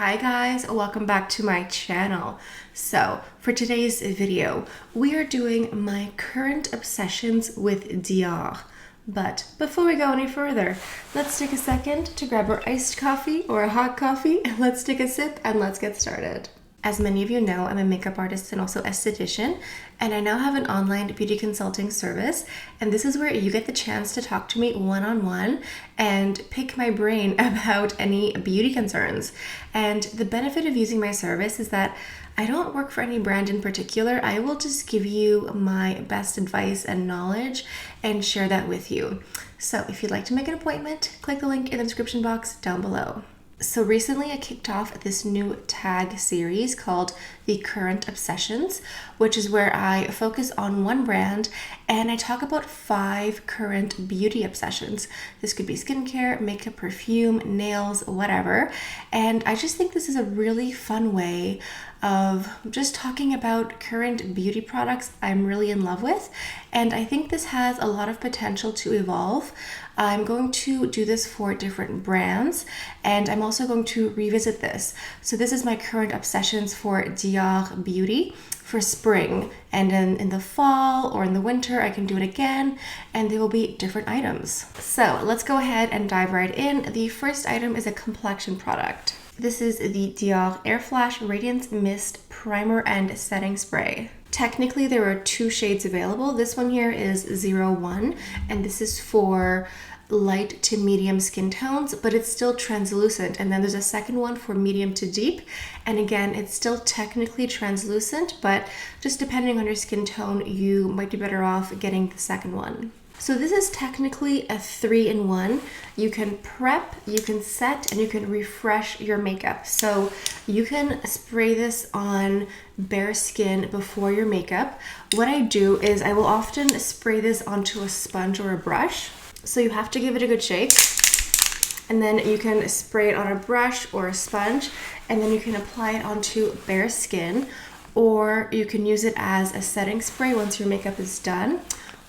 Hi guys, welcome back to my channel. So for today's video, we are doing my current obsessions with Dior. But before we go any further, let's take a second to grab our iced coffee or a hot coffee and let's take a sip and let's get started. As many of you know, I'm a makeup artist and also esthetician, and I now have an online beauty consulting service, and this is where you get the chance to talk to me one-on-one and pick my brain about any beauty concerns. And the benefit of using my service is that I don't work for any brand in particular. I will just give you my best advice and knowledge and share that with you. So if you'd like to make an appointment, click the link in the description box down below. So recently I kicked off this new tag series called The Current Obsessions, which is where I focus on one brand and I talk about 5 current beauty obsessions. This could be skincare, makeup, perfume, nails, whatever. And I just think this is a really fun way of just talking about current beauty products I'm really in love with. And I think this has a lot of potential to evolve. I'm going to do this for different brands, and I'm also going to revisit this. So this is my current obsessions for Dior Beauty for spring, and then in the fall or in the winter I can do it again, and there will be different items. So let's go ahead and dive right in. The first item is a complexion product. This is the DIOR Air Flash Radiance Mist Primer and Setting Spray. Technically, there are 2 shades available. This one here is 01, and this is for light to medium skin tones, but it's still translucent. And then there's a second one for medium to deep. And again, it's still technically translucent, but just depending on your skin tone, you might be better off getting the second one. So this is technically a 3-in-1. You can prep, you can set, and you can refresh your makeup. So you can spray this on bare skin before your makeup. What I do is I will often spray this onto a sponge or a brush. So you have to give it a good shake. And then you can spray it on a brush or a sponge, and then you can apply it onto bare skin, or you can use it as a setting spray once your makeup is done.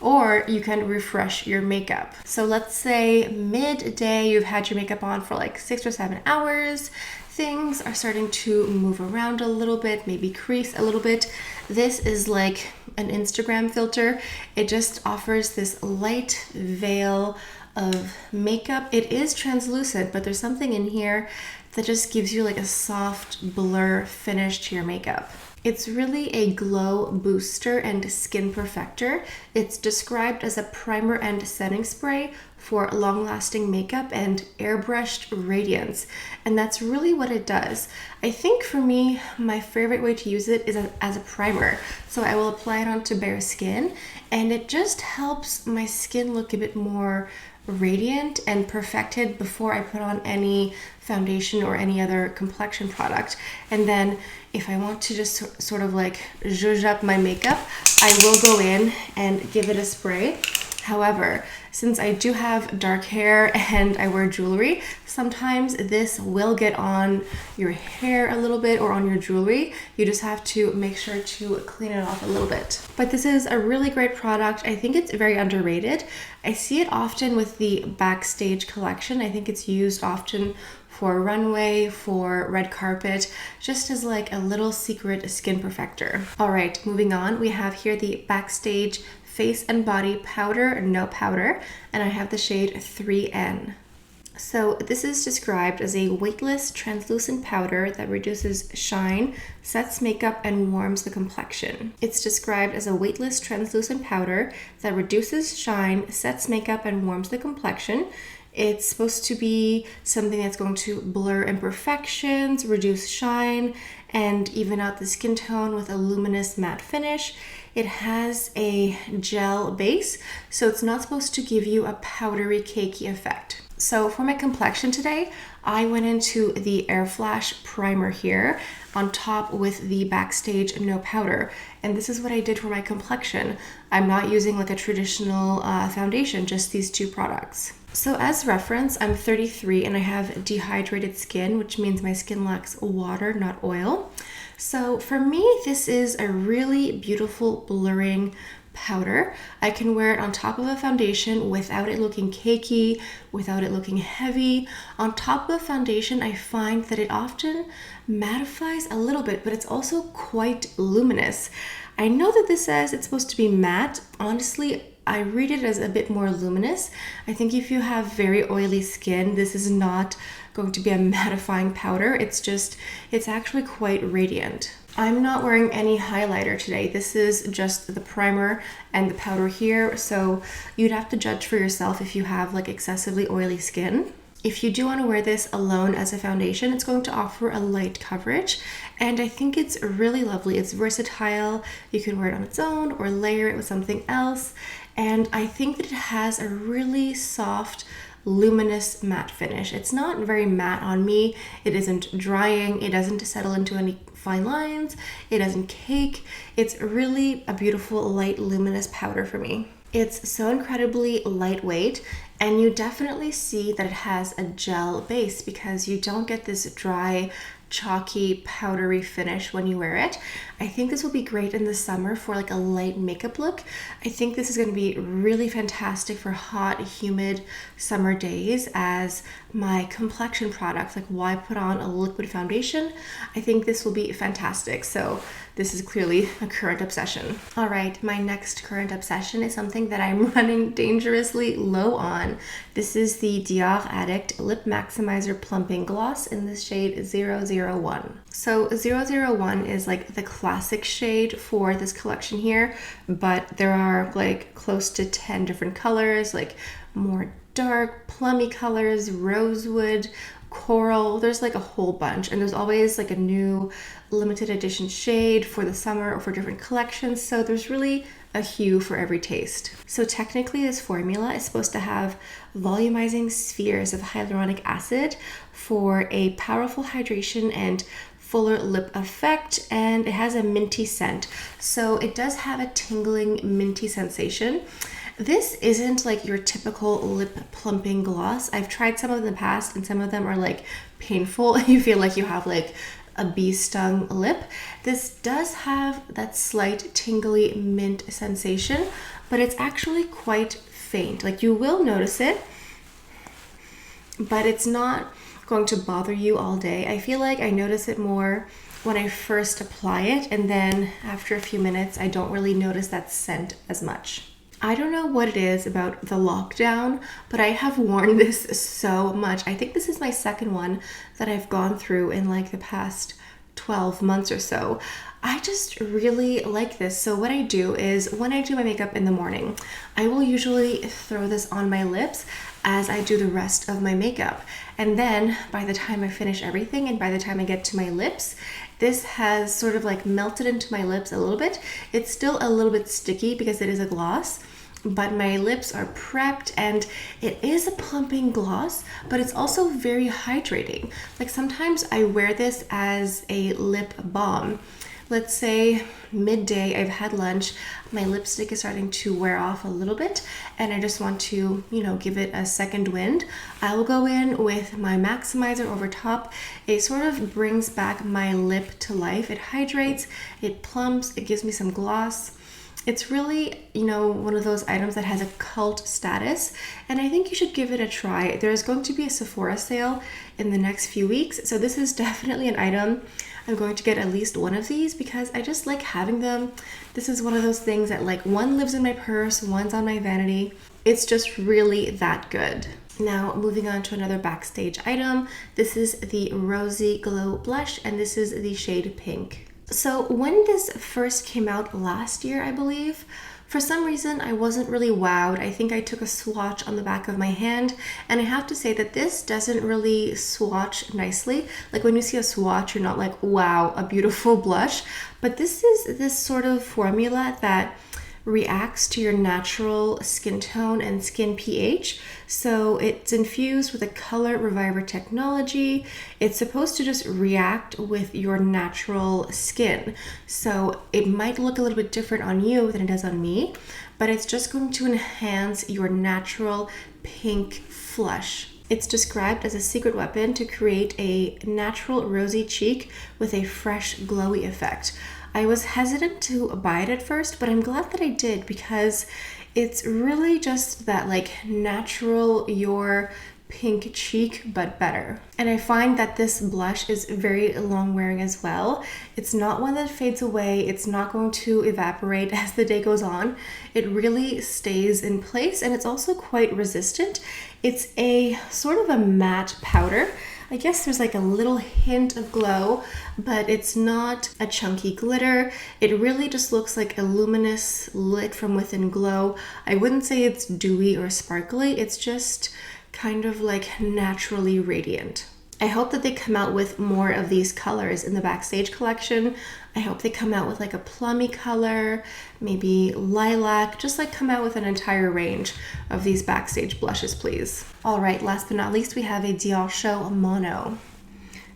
Or you can refresh your makeup. So let's say midday, you've had your makeup on for like 6 or 7 hours. Things are starting to move around a little bit, maybe crease a little bit. This is like an Instagram filter. It just offers this light veil of makeup. It is translucent, but there's something in here that just gives you like a soft blur finish to your makeup. It's really a glow booster and skin perfector. It's described as a primer and setting spray for long-lasting makeup and airbrushed radiance. And that's really what it does. I think for me, my favorite way to use it is as a primer. So I will apply it onto bare skin, and it just helps my skin look a bit more radiant and perfected before I put on any foundation or any other complexion product. And then if I want to just sort of like zhuzh up my makeup, I will go in and give it a spray. However, since I do have dark hair and I wear jewelry, sometimes this will get on your hair a little bit or on your jewelry. You just have to make sure to clean it off a little bit. But this is a really great product. I think it's very underrated. I see it often with the Backstage collection. I think it's used often for runway, for red carpet, just as like a little secret skin perfector. All right, moving on. We have here the Backstage Face and Body Powder, No Powder, and I have the shade 3N. So this is described as a weightless, translucent powder that reduces shine, sets makeup, and warms the complexion. It's described as a weightless, translucent powder that reduces shine, sets makeup, and warms the complexion. It's supposed to be something that's going to blur imperfections, reduce shine, and even out the skin tone with a luminous matte finish. It has a gel base, so it's not supposed to give you a powdery, cakey effect. So for my complexion today, I went into the Airflash primer here on top with the Backstage No Powder. And this is what I did for my complexion. I'm not using like a traditional foundation, just these 2 products. So as reference, I'm 33 and I have dehydrated skin, which means my skin lacks water, not oil. So for me, this is a really beautiful blurring powder. I can wear it on top of a foundation without it looking cakey, without it looking heavy. On top of a foundation, I find that it often mattifies a little bit, but it's also quite luminous. I know that this says it's supposed to be matte. Honestly, I read it as a bit more luminous. I think if you have very oily skin, this is not going to be a mattifying powder. It's actually quite radiant. I'm not wearing any highlighter today. This is just the primer and the powder here. So you'd have to judge for yourself if you have like excessively oily skin. If you do want to wear this alone as a foundation, it's going to offer a light coverage, and I think it's really lovely. It's versatile. You can wear it on its own or layer it with something else, and I think that it has a really soft, luminous matte finish. It's not very matte on me. It isn't drying. It doesn't settle into any fine lines. It doesn't cake. It's really a beautiful, light, luminous powder for me. It's so incredibly lightweight, and you definitely see that it has a gel base because you don't get this dry, chalky, powdery finish when you wear it. I think this will be great in the summer for like a light makeup look. I think this is going to be really fantastic for hot, humid summer days as my complexion product. Like, why put on a liquid foundation? I think this will be fantastic. So this is clearly a current obsession. All right, my next current obsession is something that I'm running dangerously low on. This is the DIOR Addict Lip Maximizer Plumping Gloss in the shade 001. So 001 is like the classic shade for this collection here, but there are like close to 10 different colors, like more dark, plummy colors, rosewood, coral. There's like a whole bunch, and there's always like a new limited edition shade for the summer or for different collections. So there's really a hue for every taste. So technically this formula is supposed to have volumizing spheres of hyaluronic acid for a powerful hydration and fuller lip effect, and it has a minty scent. So it does have a tingling minty sensation. This isn't like your typical lip plumping gloss. I've tried some of them in the past, and some of them are like painful. You feel like you have like a bee stung lip. This does have that slight tingly mint sensation, but it's actually quite faint. Like, you will notice it, but it's not going to bother you all day. I feel like I notice it more when I first apply it, and then after a few minutes I don't really notice that scent as much. I don't know what it is about the lockdown, but I have worn this so much. I think this is my second one that I've gone through in like the past 12 months or so. I just really like this. So what I do is when I do my makeup in the morning, I will usually throw this on my lips as I do the rest of my makeup. And then by the time I finish everything and by the time I get to my lips, this has sort of like melted into my lips a little bit. It's still a little bit sticky because it is a gloss, but my lips are prepped, and it is a plumping gloss, but it's also very hydrating. Like, sometimes I wear this as a lip balm. Let's say midday, I've had lunch, my lipstick is starting to wear off a little bit, and I just want to, give it a second wind. I will go in with my maximizer over top. It sort of brings back my lip to life. It hydrates, it plumps, it gives me some gloss. It's really, one of those items that has a cult status, and I think you should give it a try. There's going to be a Sephora sale in the next few weeks, so this is definitely an item I'm going to get at least one of these because I just like having them. This is one of those things that like one lives in my purse, one's on my vanity. It's just really that good. Now moving on to another Backstage item. This is the Rosy Glow Blush, and this is the shade Pink. So when this first came out last year, I believe, for some reason I wasn't really wowed. I think I took a swatch on the back of my hand, and I have to say that this doesn't really swatch nicely. Like, when you see a swatch, you're not like, wow, a beautiful blush. But this is this sort of formula that reacts to your natural skin tone and skin pH. So it's infused with a color reviver technology. It's supposed to just react with your natural skin. So it might look a little bit different on you than it does on me, but it's just going to enhance your natural pink flush. It's described as a secret weapon to create a natural rosy cheek with a fresh, glowy effect. I was hesitant to buy it at first, but I'm glad that I did because it's really just that like natural your pink cheek, but better. And I find that this blush is very long wearing as well. It's not one that fades away. It's not going to evaporate as the day goes on. It really stays in place, and it's also quite resistant. It's a sort of a matte powder. I guess there's like a little hint of glow, but it's not a chunky glitter. It really just looks like a luminous lit from within glow. I wouldn't say it's dewy or sparkly. It's just kind of like naturally radiant. I hope that they come out with more of these colors in the Backstage collection. I hope they come out with like a plummy color, maybe lilac, just like come out with an entire range of these Backstage blushes, please. All right, last but not least, we have a Diorshow Mono.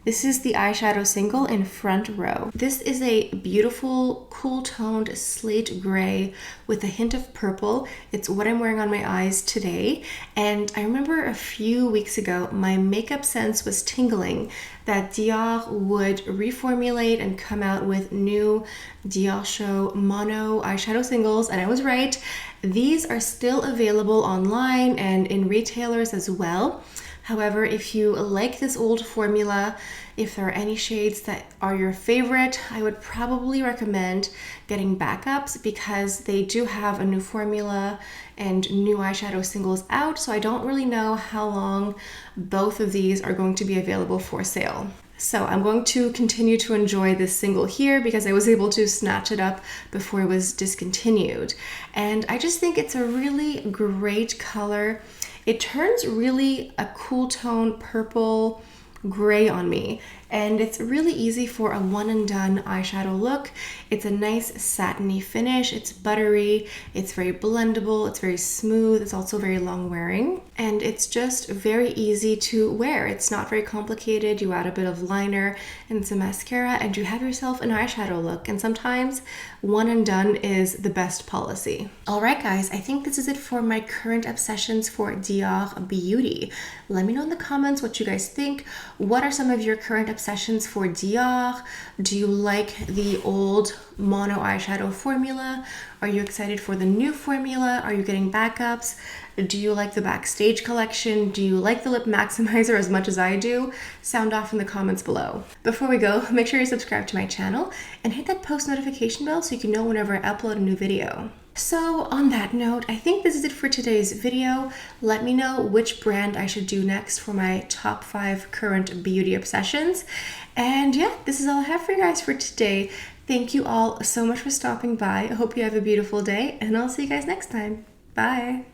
This is the eyeshadow single in Front Row. This is a beautiful, cool-toned slate gray with a hint of purple. It's what I'm wearing on my eyes today. And I remember a few weeks ago, my makeup sense was tingling that Dior would reformulate and come out with new Diorshow Mono eyeshadow singles, and I was right. These are still available online and in retailers as well. However, if you like this old formula, if there are any shades that are your favorite, I would probably recommend getting backups because they do have a new formula and new eyeshadow singles out. So I don't really know how long both of these are going to be available for sale. So I'm going to continue to enjoy this single here because I was able to snatch it up before it was discontinued. And I just think it's a really great color. It turns really a cool tone purple gray on me, and it's really easy for a one and done eyeshadow look. It's a nice satiny finish, it's buttery, it's very blendable, it's very smooth, it's also very long wearing, and it's just very easy to wear. It's not very complicated. You add a bit of liner and some mascara and you have yourself an eyeshadow look, and sometimes one and done is the best policy. All right guys, I think this is it for my current obsessions for Dior Beauty. Let me know in the comments what you guys think. What are some of your current obsessions for Dior? Do you like the old mono eyeshadow formula? Are you excited for the new formula? Are you getting backups? Do you like the Backstage collection? Do you like the lip maximizer as much as I do? Sound off in the comments below. Before we go, make sure you subscribe to my channel and hit that post notification bell so you can know whenever I upload a new video. So on that note, I think this is it for today's video. Let me know which brand I should do next for my top 5 current beauty obsessions. And yeah, this is all I have for you guys for today. Thank you all so much for stopping by. I hope you have a beautiful day, and I'll see you guys next time. Bye.